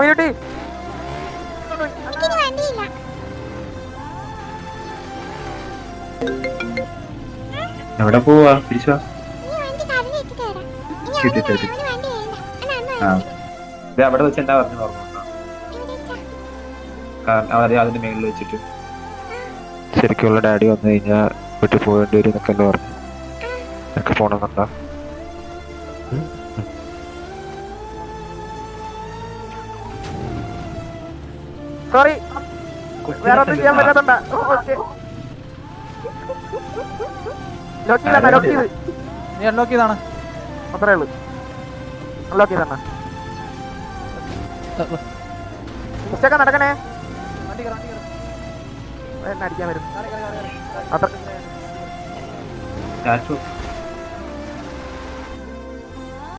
മീനുട്ടി എവിടെ പോവാ തിരിച്ചു അവിടെ വെച്ച് എന്താ പറഞ്ഞു ഓർമ്മ കാരണം അതിന്റെ മേളിൽ വെച്ചിട്ട് ശരിക്കുള്ള ഡാഡി വന്നു കഴിഞ്ഞാൽ വീട്ടിൽ പോകേണ്ടി വരും എന്നൊക്കെ അല്ലേ പറഞ്ഞു. എനിക്ക് പോണമെന്നുണ്ടോ? സോറി വേറെ ഒന്നും ചെയ്യാൻ പറ്റാത്തണ്ടാ. ലോക്ക് ചെയ്താണ് ലോക്ക് ചെയ്ത് നീ അൺലോക്ക് ചെയ്താണ് അത്രേ ഉള്ളു. അൺലോക്ക് ചെയ്തണ്ണ ഉച്ചക്ക നടക്കണേ. എന്നെ അടിക്കാൻ വരും.